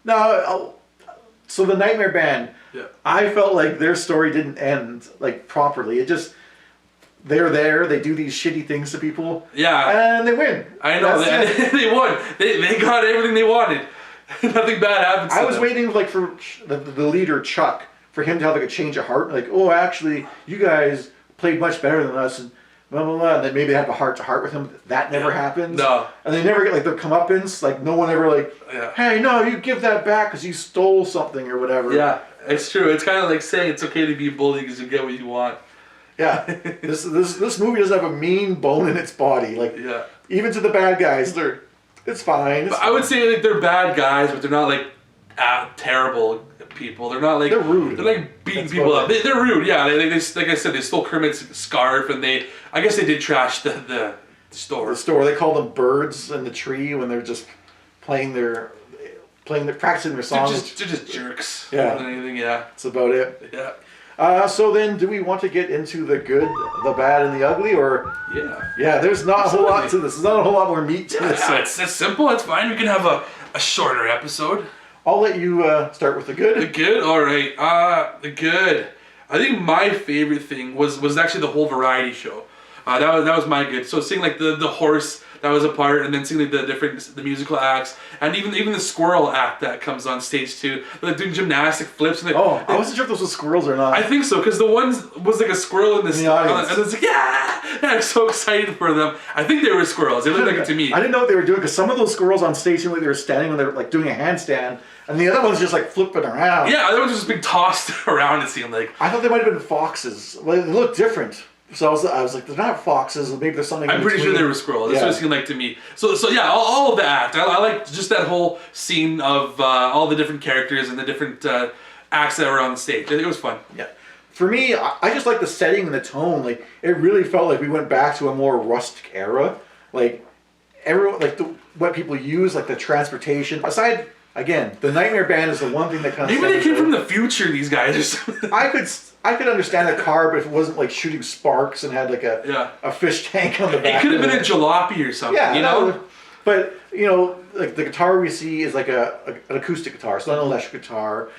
so the Nightmare Band, Yeah. I felt like their story didn't end, like, properly. It just, they're there, they do these shitty things to people. Yeah. And they win. I know, they won. They got everything they wanted. Nothing bad happened to them. I was waiting, like, for the leader, Chuck, for him to have, like, a change of heart. Like, oh, actually, you guys played much better than us, and blah, blah, blah. And then maybe they have a heart-to-heart with him. That never happens. No. And they never get, like, their comeuppance. Like, no one ever, like, hey, no, you give that back because you stole something or whatever. Yeah, it's true. It's kind of like saying it's okay to be a bully because you get what you want. Yeah. This movie doesn't have a mean bone in its body. Like, even to the bad guys, it's fine. I would say like they're bad guys, but they're not like terrible people. They're not like they're rude. They're like beating people up. They're rude. Yeah, they like I said, they stole Kermit's scarf, and I guess they did trash the store. The store. They call them birds in the tree when they're just practicing their songs. They're just jerks. Yeah. More than anything. Yeah. That's about it. Yeah. So then, do we want to get into the good, the bad, and the ugly, or? Yeah. Yeah. There's not a whole lot to this. There's not a whole lot more meat to this. Yeah, it's simple. It's fine. We can have a shorter episode. I'll let you start with the good. The good? Alright. The good. I think my favorite thing was actually the whole variety show. That was my good. So seeing like the horse that was a part, and then seeing like the musical acts, and even the squirrel act that comes on stage too. Like doing gymnastic flips. And I wasn't sure if those were squirrels or not. I think so, because the one was like a squirrel in the audience. and it's like, yeah! And I'm so excited for them. I think they were squirrels. They looked like it to me. I didn't know what they were doing, because some of those squirrels on stage seemed like they were standing when they were like doing a handstand, and the other one's just like flipping around. Yeah, the other one's just being tossed around, it seemed like. I thought they might have been foxes. Well, they looked different. So I was like, they're not foxes. Maybe there's something. I'm pretty sure they were squirrels. That's what it seemed like to me. So yeah, all of the act. I liked just that whole scene of all the different characters and the different acts that were on the stage. It was fun. Yeah. For me, I just like the setting and the tone. Like it really felt like we went back to a more rustic era. Like everyone, like what people use, like the transportation. Aside, again, the Nightmare Band is the one thing that kind of. Maybe they came from the future. These guys or something. I could understand a car, but if it wasn't like shooting sparks and had like a fish tank on the back. It could have been a jalopy or something. Yeah, you know. But you know, like the guitar we see is like an acoustic guitar. It's not an electric guitar.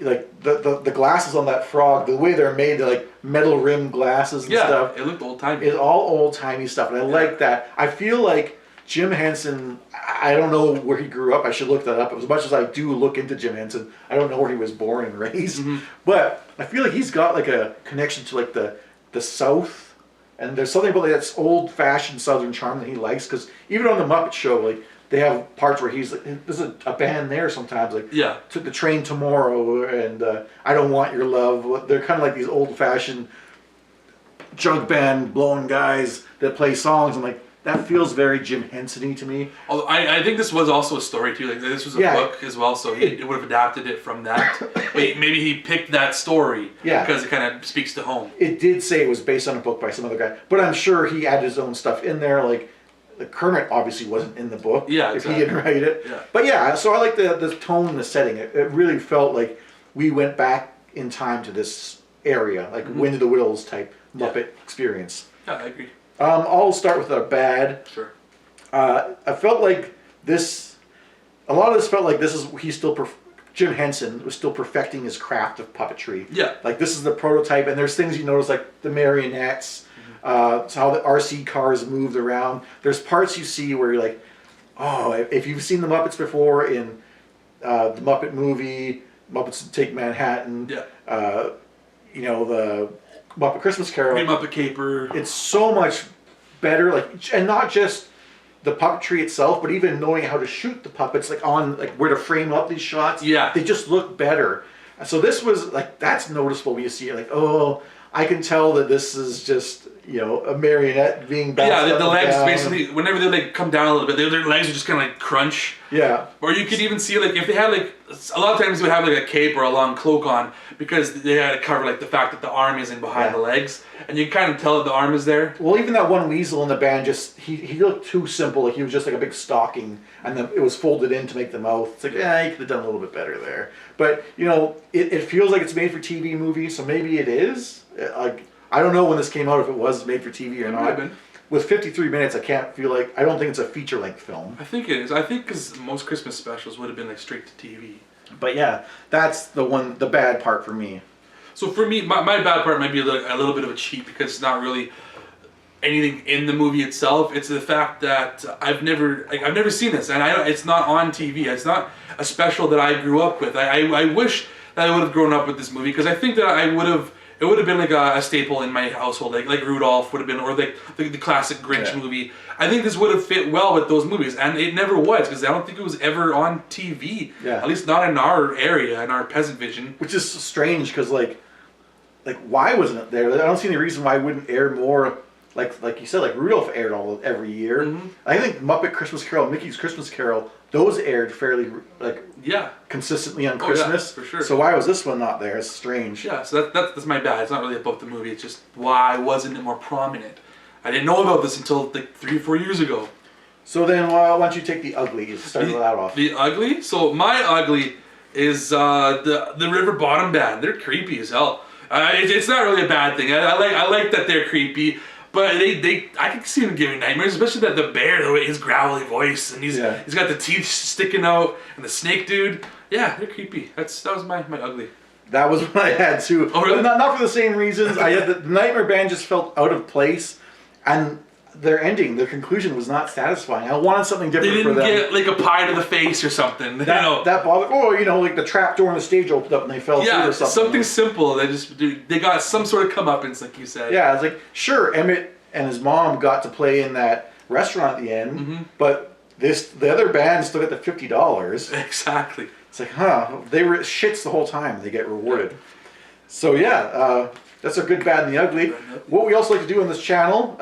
Like the glasses on that frog, the way they're made, they're like metal rim glasses and stuff. It looked old timey. It's all old timey stuff, and I like that. I feel like Jim Henson, I don't know where he grew up. I should look that up. As much as I do look into Jim Henson, I don't know where he was born and raised. Mm-hmm. But I feel like he's got like a connection to like the South, and there's something about like that old-fashioned Southern charm that he likes. Because even on the Muppet Show, like they have parts where he's like, there's a band there sometimes, like Took the Train Tomorrow and I Don't Want Your Love. They're kind of like these old-fashioned Jug-Band blowing guys that play songs, and like. That feels very Jim Henson-y to me. Although I think this was also a story too. Like this was a book as well, so it would have adapted it from that. But maybe he picked that story because it kind of speaks to home. It did say it was based on a book by some other guy, but I'm sure he added his own stuff in there. Like Kermit obviously wasn't in the book. Yeah, if he didn't write it. Yeah. But yeah, so I like the tone and the setting. It really felt like we went back in time to this area, like Wind of the Willows type Muppet experience. Yeah, I agree. I'll start with a bad. Sure. I felt like this. A lot of this felt like Jim Henson was still perfecting his craft of puppetry. Yeah. Like this is the prototype, and there's things you notice like the marionettes, how the RC cars moved around. There's parts you see where you're like, oh, if you've seen the Muppets before in the Muppet movie, Muppets Take Manhattan. Yeah. You know the Muppet Christmas Carol. Muppet Caper. It's so much better, like, and not just the puppetry itself, but even knowing how to shoot the puppets, like on like where to frame up these shots. Yeah, they just look better. So this was like that's noticeable when you see it. Like, oh, I can tell that this is just a marionette being bounced Yeah, up the and legs down. basically, whenever they like come down a little bit, their legs are just kind of like crunch. Yeah. Or you could even see like if they had like a lot of times they would have like a cape or a long cloak on because they had to cover like the fact that the arm isn't behind the legs, and you kind of tell that the arm is there. Well, even that one weasel in the band, just he looked too simple. Like he was just like a big stocking, and then it was folded in to make the mouth. It's like, yeah, you could have done a little bit better there. But it feels like it's made for TV movie, so maybe it is. Like I don't know when this came out if it was made for TV or not. With 53 minutes, I don't think it's a feature-length film. I think it is. I think because most Christmas specials would have been like straight to TV. But yeah, that's the bad part for me. So for me, my bad part might be a little bit of a cheat because it's not really anything in the movie itself. It's the fact that I've never seen this, and it's not on TV. It's not a special that I grew up with. I wish that I would have grown up with this movie because I think that it would have been like a staple in my household, like Rudolph would have been, or like the classic Grinch movie. I think this would have fit well with those movies, and it never was because I don't think it was ever on TV. Yeah. At least not in our area, in our peasant vision. Which is strange because like why wasn't it there? I don't see any reason why it wouldn't air more. Like you said, like Rudolph aired every year. Mm-hmm. I think Muppet Christmas Carol, Mickey's Christmas Carol, those aired fairly consistently on Christmas. Yeah, for sure. So why was this one not there? It's strange. Yeah, so that's my bad. It's not really about the movie. It's just why wasn't it more prominent? I didn't know about this until like 3 or 4 years ago. So then why don't you take the ugly? Start that off. The ugly? So my ugly is the River Bottom Band. They're creepy as hell. It's not really a bad thing. I like that they're creepy. But I can see him giving nightmares, especially that the bear, the way his growly voice, and he's got the teeth sticking out, and the snake dude. Yeah, they're creepy. That was my ugly. That was what I had too. Oh, really? But not for the same reasons. I had the Nightmare Band just felt out of place, and their conclusion was not satisfying. I wanted something different for them. They didn't get like a pie to the face or something. That bothered. Or like the trap door on the stage opened up and they fell through or something. Something simple. They got some sort of comeuppance, like you said. Yeah, it's like sure, Emmett and his mom got to play in that restaurant at the end, but the other band still got the $50. Exactly. It's like, they were shits the whole time. They get rewarded. So that's a good, bad, and the ugly. What we also like to do on this channel,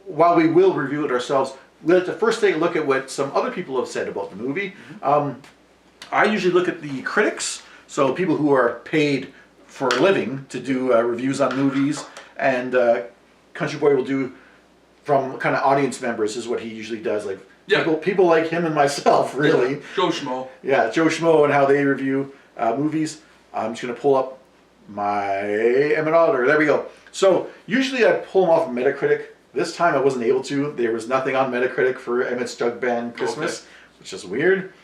while we will review it ourselves, we like to first take a look at what some other people have said about the movie. I usually look at the critics, so people who are paid for a living to do reviews on movies, and Country Boy will do from kind of audience members is what he usually does. Like people like him and myself, really. Joe Schmo. Yeah, Joe Schmo and how they review movies. I'm just going to pull up my Emmet Otter. There we go. So usually I pull them off of Metacritic. This time I wasn't able to. There was nothing on Metacritic for Emmett's Jug-Band Christmas, which is weird.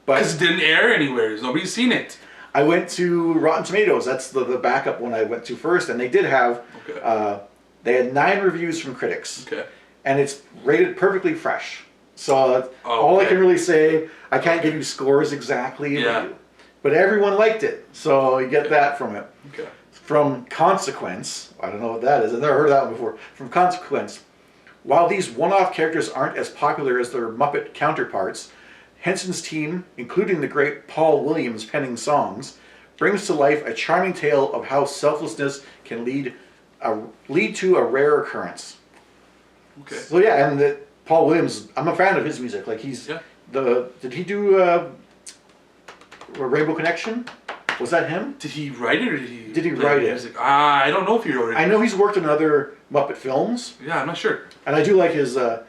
Because it didn't air anywhere. Nobody's seen it. I went to Rotten Tomatoes. That's the backup one I went to first, and they did have. They had 9 reviews from critics. Okay. And it's rated perfectly fresh. So all I can really say, I can't give you scores exactly. Yeah. But everyone liked it. So you get that from it. Okay. From Consequence, I don't know what that is. I've never heard of that one before. From Consequence, while these one-off characters aren't as popular as their Muppet counterparts, Henson's team, including the great Paul Williams penning songs, brings to life a charming tale of how selflessness can lead to a rare occurrence. Okay. So and Paul Williams, I'm a fan of his music. Like did he do Rainbow Connection? Was that him? Did he write it or did he write it? Music? I don't know if he wrote it. I know he's worked in other Muppet films. Yeah, I'm not sure. And I do like his I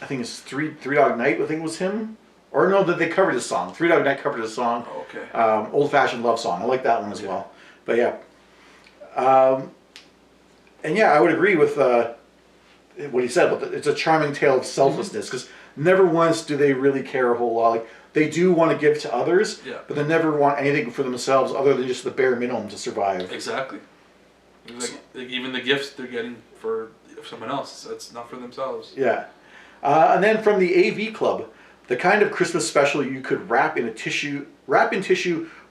think it's Three Dog Night, I think was him. Or no, that they covered his song. Three Dog Night covered his song. Oh, okay. Old Fashioned Love Song. I like that one as well. But yeah. And I would agree with what he said, but it's a charming tale of selflessness, because never once do they really care a whole lot. Like, they do want to give to others, but they never want anything for themselves other than just the bare minimum to survive. Exactly. Like even the gifts they're getting for someone else, that's not for themselves. Yeah. And then from the AV Club, the kind of Christmas special you could wrap in tissue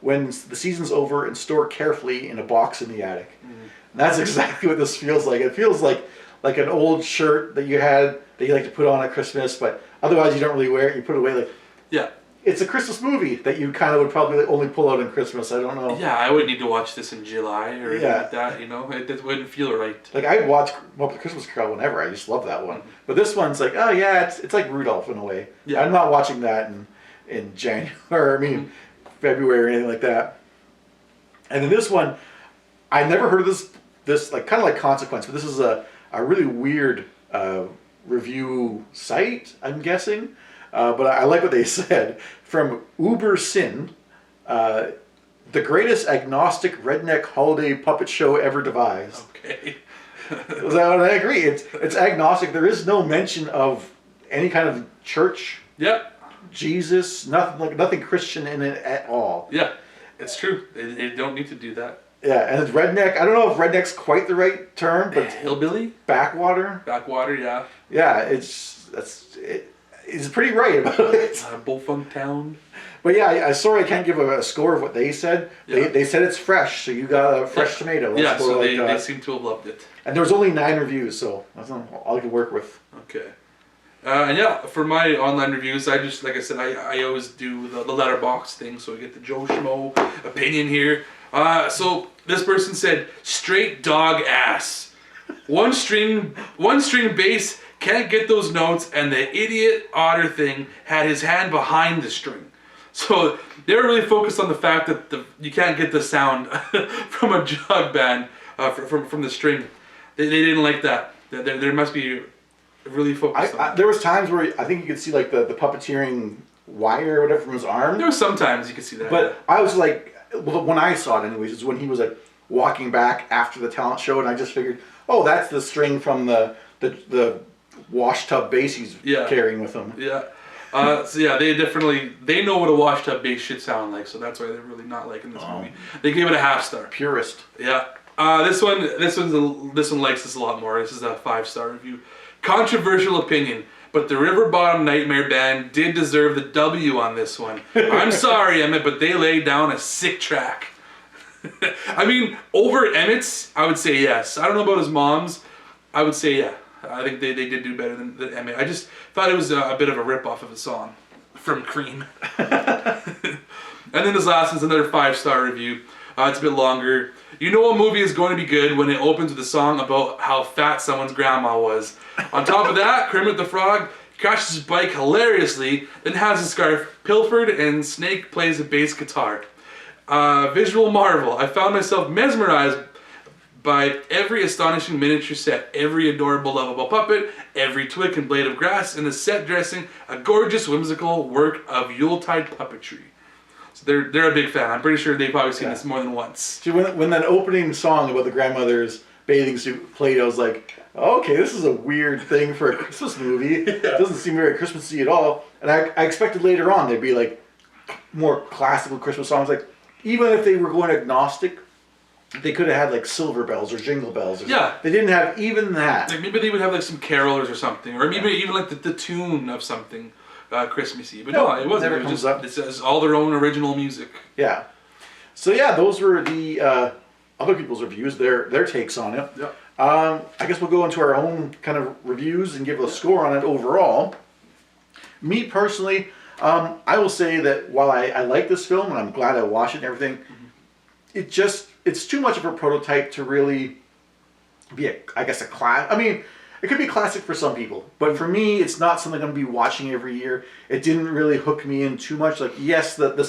when the season's over and store carefully in a box in the attic. And that's exactly what this feels like. It feels like an old shirt that you had that you like to put on at Christmas, but otherwise you don't really wear it. You put it away. it's a Christmas movie that you kind of would probably only pull out in Christmas. I don't know. Yeah, I wouldn't need to watch this in July or anything like that, you know? It wouldn't feel right. Like, I'd watch Muppet Christmas Carol whenever. I just love that one. But this one's like, oh yeah, it's like Rudolph in a way. Yeah. I'm not watching that in January, or February or anything like that. And then this one, I never heard of this like kind of like Consequence, but this is a really weird review site, I'm guessing. But I like what they said. From Uber Sin, the greatest agnostic redneck holiday puppet show ever devised. Okay. I agree. It's agnostic. There is no mention of any kind of church, Jesus, nothing Christian in it at all. Yeah, it's true. They don't need to do that. Yeah, and it's redneck. I don't know if redneck's quite the right term, but hillbilly, backwater. Backwater, yeah. Yeah, it's pretty right about it. Bullfunk Town. But yeah, sorry I can't give a score of what they said. Yeah. They said it's fresh, so you got a fresh tomato. Yeah, so they seem to have loved it. And there was only 9 reviews, so that's all I could work with. Okay. And yeah, for my online reviews, I just, like I said, I always do the letterbox thing, so I get the Joe Schmo opinion here. So this person said, straight dog ass. One string bass, can't get those notes, and the idiot Otter thing had his hand behind the string. So they were really focused on the fact that you can't get the sound from a Jug-Band from the string. They didn't like that. There must be really focused on there was times where I think you could see like the puppeteering wire or whatever from his arm. There was sometimes you could see that. But I was like, well, when I saw it anyways, is when he was like walking back after the talent show, and I just figured, oh, that's the string from the wash tub bass he's carrying with him. Yeah. So yeah, they know what a wash tub bass should sound like, so that's why they're really not liking this movie. They gave it a half star. Purist. Yeah. This one likes this a lot more. This is a 5-star review. Controversial opinion, but the River Bottom Nightmare Band did deserve the W on this one. I'm sorry, Emmett, but they laid down a sick track. I mean, over Emmett's, I would say yes. I don't know about his mom's. I would say yeah. I think they did do better than Emmett. I just thought it was a bit of a rip-off of a song from Cream. And then this last one's another 5-star review. It's a bit longer. You know a movie is going to be good when it opens with a song about how fat someone's grandma was. On top of that, Kermit the Frog crashes his bike hilariously, then has his scarf pilfered, and Snake plays a bass guitar. Visual marvel. I found myself mesmerized by every astonishing miniature set, every adorable, lovable puppet, every twig and blade of grass in the set dressing, a gorgeous, whimsical work of Yuletide puppetry. So they're a big fan. I'm pretty sure they've probably seen this more than once. See, when that opening song about the grandmother's bathing suit played, I was like, okay, this is a weird thing for a Christmas movie. It doesn't seem very Christmassy at all. And I expected later on there'd be like more classical Christmas songs. Like, even if they were going agnostic, they could have had like Silver Bells or Jingle Bells. Or something. They didn't have even that. Like maybe they would have like some carolers or something, or maybe even like the tune of something Christmassy. But no, it wasn't. It was just it says all their own original music. Yeah. So yeah, those were the other people's reviews, their takes on it. Yeah. I guess we'll go into our own kind of reviews and give a score on it overall. Me personally, I will say that while I like this film and I'm glad I watched it and everything, it's too much of a prototype to really be a class. I mean, it could be classic for some people, but for me, it's not something I'm going to be watching every year. It didn't really hook me in too much. Like, yes, the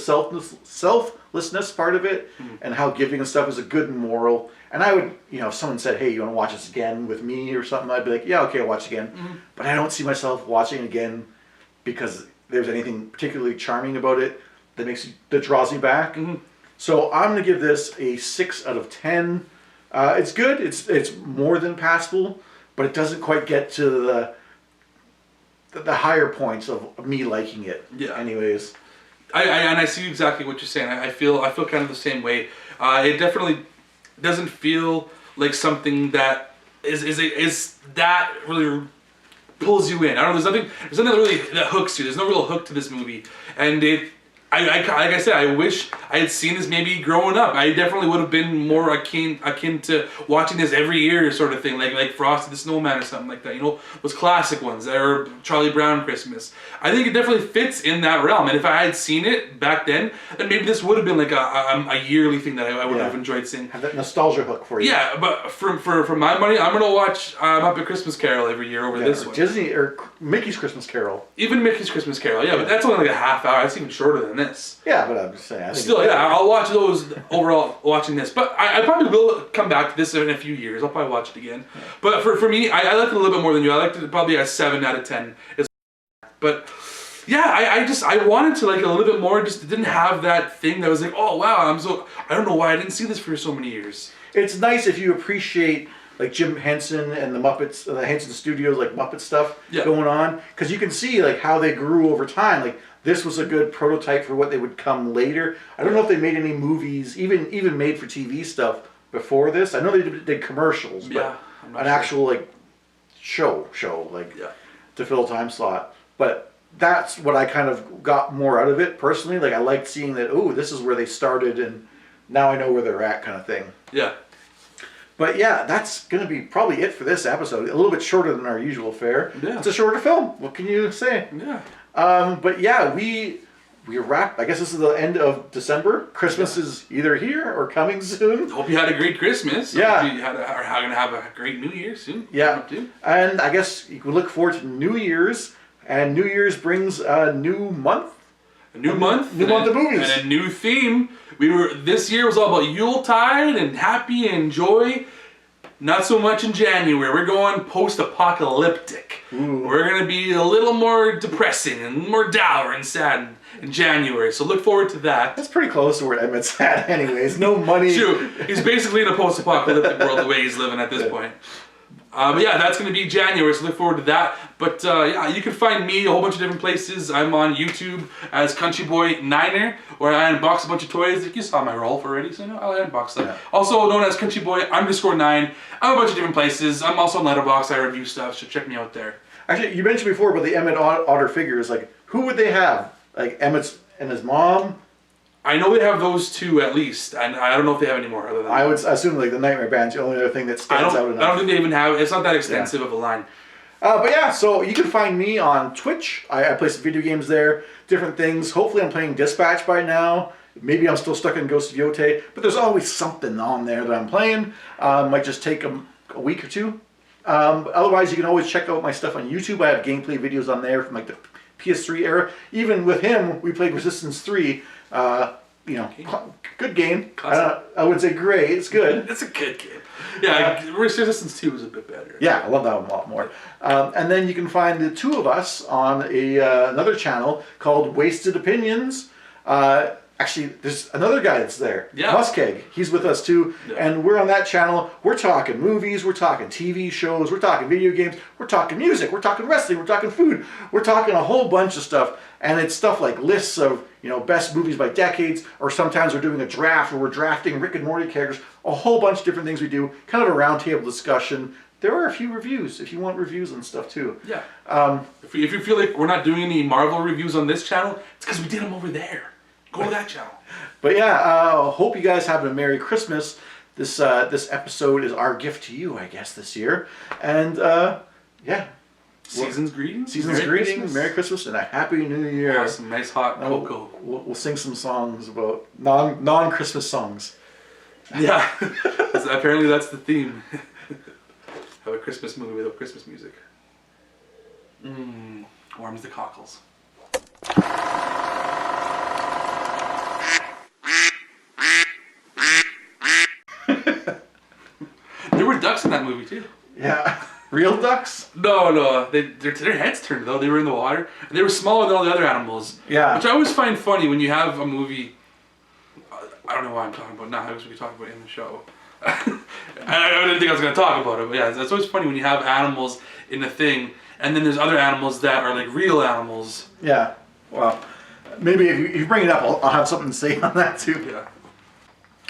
selflessness part of it and how giving and stuff is a good moral. And I would, if someone said, hey, you want to watch this again with me or something, I'd be like, yeah, okay, I'll watch it again. But I don't see myself watching it again because there's anything particularly charming about it that draws me back. So I'm going to give this a 6 out of 10. It's good. It's more than passable, but it doesn't quite get to the higher points of me liking it. Yeah. Anyways, I see exactly what you're saying. I feel kind of the same way. It definitely doesn't feel like something that is that really pulls you in. I don't know. There's nothing that really that hooks you. There's no real hook to this movie, and like I said, I wish I had seen this maybe growing up. I definitely would have been more akin to watching this every year sort of thing, like Frosty the Snowman or something like that. You know, those classic ones, or Charlie Brown Christmas. I think it definitely fits in that realm. And if I had seen it back then maybe this would have been like a yearly thing that I would have enjoyed seeing. Have that nostalgia hook for you. Yeah, but for my money, I'm gonna watch Muppet Christmas Carol every year over this one. Disney or Mickey's Christmas Carol. Even Mickey's Christmas Carol, yeah, but that's only like a half hour. That's even shorter than this. Yeah, but I'm just saying. I think Still, yeah, I'll watch those overall watching this. But I probably will come back to this in a few years. I'll probably watch it again. Yeah. But for me, I liked it a little bit more than you. I liked it probably a 7 out of 10. But yeah, I wanted to like it a little bit more. Just didn't have that thing that was like, oh wow, I don't know why I didn't see this for so many years. It's nice if you appreciate like Jim Henson and the Muppets, the Henson Studios, like Muppet stuff going on, because you can see like how they grew over time. Like this was a good prototype for what they would come later. I don't know if they made any movies, even made for TV stuff before this. I know they did commercials, but an actual like show like to fill a time slot. But that's what I kind of got more out of it personally. Like I liked seeing that. Oh, this is where they started, and now I know where they're at, kind of thing. Yeah. But yeah, that's going to be probably it for this episode. A little bit shorter than our usual fare. Yeah. It's a shorter film. What can you say? Yeah. But yeah, we wrapped. I guess this is the end of December. Christmas is either here or coming soon. Hope you had a great Christmas. Yeah. Hope you are going to have a great New Year soon. Yeah. And I guess you can look forward to New Year's. And New Year's brings a new month. New month of movies. And a new theme. This year was all about Yuletide and happy and joy. Not so much in January. We're going post-apocalyptic. Ooh. We're going to be a little more depressing and more dour and sad in January. So look forward to that. That's pretty close to where Emmet's at anyways. No money. True. He's basically in a post-apocalyptic world the way he's living at this point. But yeah, that's going to be January, so look forward to that. But yeah, you can find me a whole bunch of different places. I'm on YouTube as Country Boy Niner, where I unbox a bunch of toys. You saw my roll already, so I'll unbox them. Yeah. Also known as Country Boy _9. I'm a bunch of different places. I'm also on Letterboxd. I review stuff, so check me out there. Actually, you mentioned before about the Emmet Otter figures. Like, who would they have? Like Emmet's and his mom? I know they have those two at least, and I don't know if they have any more other than I would assume like the Nightmare Band's the only other thing that stands out enough. I don't think they even have, it's not that extensive of a line. But yeah, so you can find me on Twitch. I play some video games there, different things. Hopefully I'm playing Dispatch by now. Maybe I'm still stuck in Ghost of Yotei, but there's always something on there that I'm playing. Might just take a week or two. Otherwise, you can always check out my stuff on YouTube. I have gameplay videos on there from like the PS3 era. Even with him, we played Resistance 3. You know, good game. I wouldn't say great. It's good. It's a good game. Yeah, Resistance 2 was a bit better. Yeah, I love that one a lot more. And then you can find the two of us on another channel called Wasted Opinions. Actually, there's another guy that's there. Yeah. Muskeg. He's with us too. Yeah. And we're on that channel. We're talking movies. We're talking TV shows. We're talking video games. We're talking music. We're talking wrestling. We're talking food. We're talking a whole bunch of stuff. And it's stuff like lists of, you know, best movies by decades. Or sometimes we're doing a draft where we're drafting Rick and Morty characters. A whole bunch of different things we do. Kind of a roundtable discussion. There are a few reviews if you want reviews and stuff too. Yeah. If you feel like we're not doing any Marvel reviews on this channel, it's because we did them over there. Go to that channel. But yeah, hope you guys have a Merry Christmas. This episode is our gift to you, I guess, this year. And yeah. Season's greetings. Season's greetings. Merry Christmas and a Happy New Year. Yeah, some nice hot cocoa. We'll sing some songs about non-Christmas songs. Yeah. Apparently that's the theme. Have a Christmas movie without Christmas music. Warms the cockles. There were ducks in that movie too. Yeah. Real ducks? No. Their heads turned though. They were in the water. And they were smaller than all the other animals. Yeah. Which I always find funny when you have a movie. I don't know why I'm talking about now. I was going to talk about it in the show. I didn't think I was going to talk about it. But yeah, it's always funny when you have animals in a thing. And then there's other animals that are like real animals. Yeah. Well, maybe if you bring it up, I'll have something to say on that too. Yeah.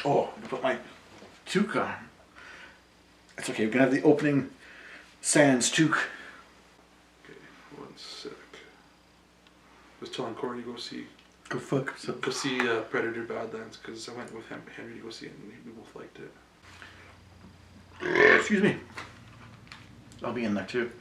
Oh, I put my toque on. It's okay. We can have the opening sans toque. Okay, 1 sec. I was telling Corey to go see Go fuck yourself. Go see Predator Badlands because I went with Henry to go see it and we both liked it. Excuse me. I'll be in there too.